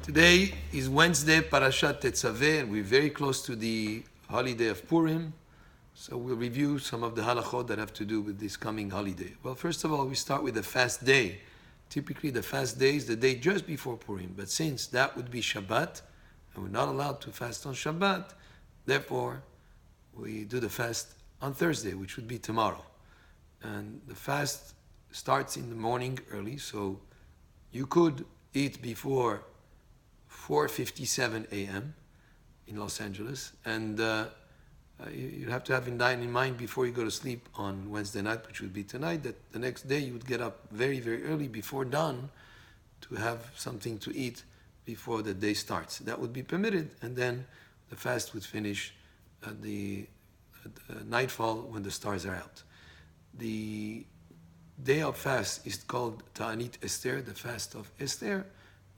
Today is Wednesday, Parashat Tetzaveh, and we're very close to the holiday of Purim. So we'll review some of the halachot that have to do with this coming holiday. Well, first of all, we start with the fast day. Typically, the fast day is the day just before Purim. But since that would be Shabbat, and we're not allowed to fast on Shabbat, therefore, we do the fast on Thursday, which would be tomorrow. And the fast starts in the morning early, so you could eat before 4:57 a.m. in Los Angeles, and you have to have in mind before you go to sleep on Wednesday night, which would be tonight, that the next day you would get up very, very early before dawn to have something to eat before the day starts. That would be permitted, and then the fast would finish at the nightfall when the stars are out. The day of fast is called Ta'anit Esther, the fast of Esther,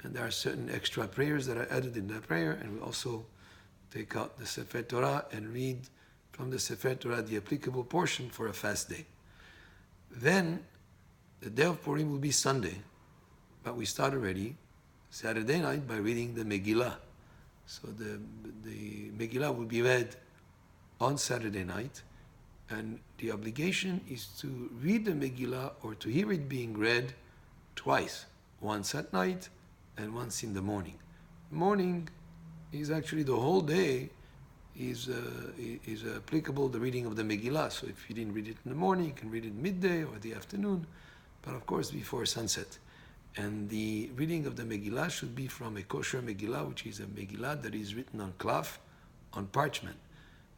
and there are certain extra prayers that are added in that prayer, and we also take out the Sefer Torah and read from the Sefer Torah the applicable portion for a fast day. Then, the day of Purim will be Sunday, but we start already Saturday night by reading the Megillah. So the Megillah will be read on Saturday night, and the obligation is to read the Megillah or to hear it being read twice, once at night and once in the morning. Morning is actually the whole day is applicable, the reading of the Megillah. So if you didn't read it in the morning, you can read it midday or the afternoon, but of course before sunset. And the reading of the Megillah should be from a kosher Megillah, which is a Megillah that is written on cloth, on parchment.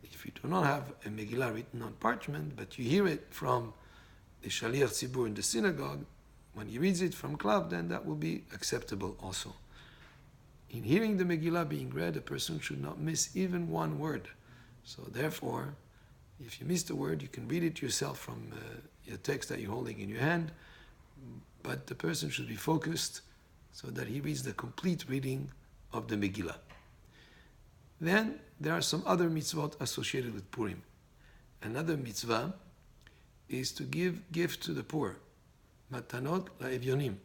If you do not have a Megillah written on parchment, but you hear it from the Shaliach Tzibur in the synagogue, when he reads it from cloth, then that will be acceptable also. In hearing the Megillah being read, a person should not miss even one word. So therefore, if you miss a word, you can read it yourself from your text that you're holding in your hand, but the person should be focused so that he reads the complete reading of the Megillah. Then there are some other mitzvot associated with Purim. Another mitzvah is to give gift to the poor. Matanot la'evyonim.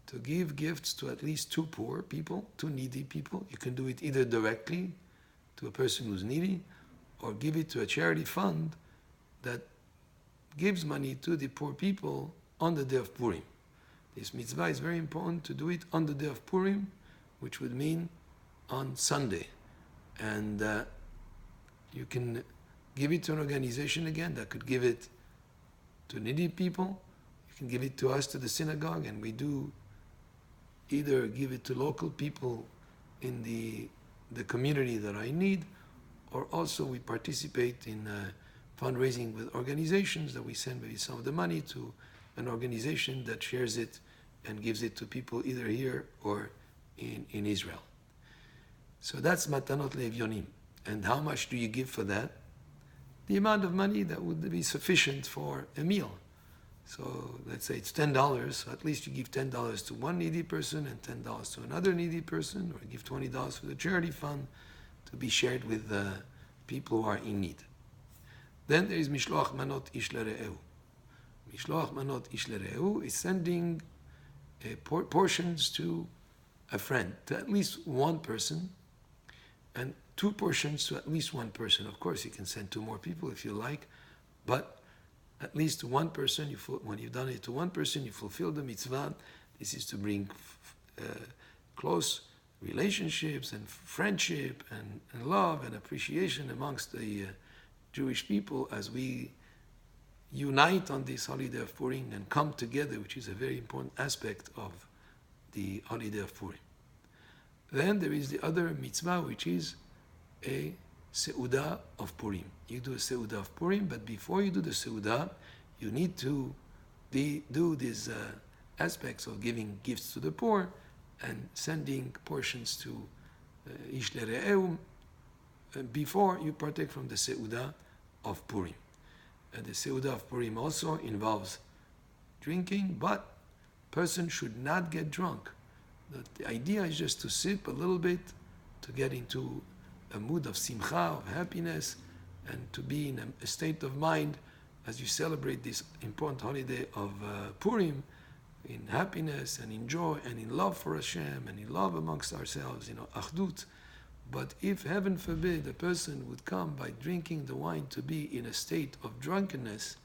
To give gifts to at least two poor people, two needy people. You can do it either directly to a person who's needy, or give it to a charity fund that gives money to the poor people on the day of Purim. This mitzvah is very important to do it on the day of Purim, which would mean on Sunday. And you can give it to an organization again that could give it to needy people. You can give it to us, to the synagogue, and we do either give it to local people in the community that are in need, or also we participate in fundraising with organizations that we send maybe some of the money to an organization that shares it and gives it to people either here or in Israel. So that's matanot le'evyonim. And how much do you give for that? The amount of money that would be sufficient for a meal. So let's say it's $10, so at least you give $10 to one needy person and $10 to another needy person, or give $20 for the charity fund to be shared with people who are in need. Then there is mishloach manot ish lere'ehu. Mishloach manot ish lere'ehu is sending portions to a friend, to at least one person, and two portions to at least one person. Of course, you can send two more people if you like, but at least to one person, when you've done it to one person, you fulfill the mitzvah. This is to bring close relationships and friendship and love and appreciation amongst the Jewish people as we unite on this holiday of Purim and come together, which is a very important aspect of the holiday of Purim. Then there is the other mitzvah, which is a Seudah of Purim. You do a Seudah of Purim, but before you do the Seudah, you need to do these aspects of giving gifts to the poor and sending portions to Ish Lere'ehu before you partake from the Seudah of Purim. And the Seudah of Purim also involves drinking, but person should not get drunk. The idea is just to sip a little bit, to get into a mood of simcha, of happiness, and to be in a state of mind as you celebrate this important holiday of Purim, in happiness and in joy and in love for Hashem and in love amongst ourselves, achdut. But if, heaven forbid, a person would come by drinking the wine to be in a state of drunkenness,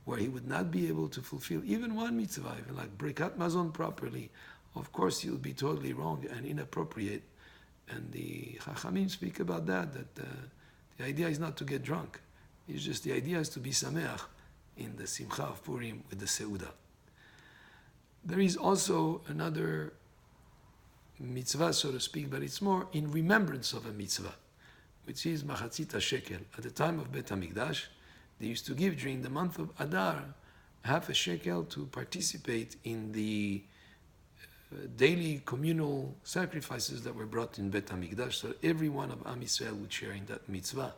where he would not be able to fulfill even one mitzvah, even like brikat mazon properly, of course he would be totally wrong and inappropriate. And the Chachamim speak about that the idea is not to get drunk. It's just the idea is to be sameach in the simcha of Purim with the seudah. There is also another mitzvah, so to speak, but it's more in remembrance of a mitzvah, which is machatzit shekel. At the time of Bet HaMikdash, they used to give during the month of Adar half a shekel to participate in the daily communal sacrifices that were brought in Bet HaMikdash, so every one of Am Yisrael would share in that mitzvah.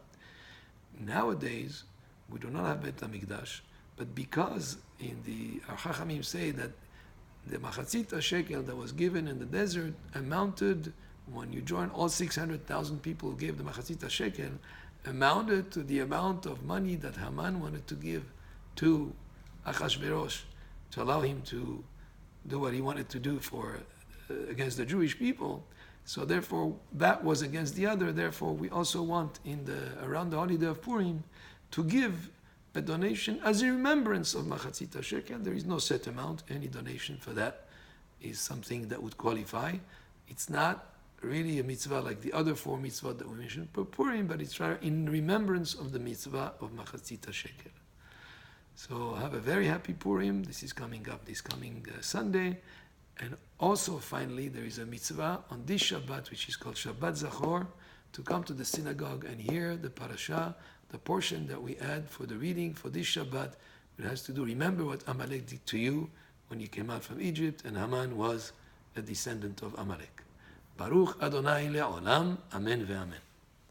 Nowadays, we do not have Bet HaMikdash, but because our Chachamim say that the machatzit shekel that was given in the desert amounted, when you join all 600,000 people who gave the machatzit shekel, amounted to the amount of money that Haman wanted to give to Achashverosh to allow him to do what he wanted to do against the Jewish people. So therefore, that was against the other. Therefore, we also want around the holiday of Purim to give a donation as a remembrance of Machatzit HaShekel. There is no set amount. Any donation for that is something that would qualify. It's not really a mitzvah like the other four mitzvah that we mentioned for Purim, but it's rather in remembrance of the mitzvah of Machatzit HaShekel. So have a very happy Purim. This is coming up this coming Sunday. And also, finally, there is a mitzvah on this Shabbat, which is called Shabbat Zachor, to come to the synagogue and hear the parasha, the portion that we add for the reading for this Shabbat. It has to do, remember what Amalek did to you when you came out from Egypt, and Haman was a descendant of Amalek. Baruch Adonai le'olam, amen ve'amen.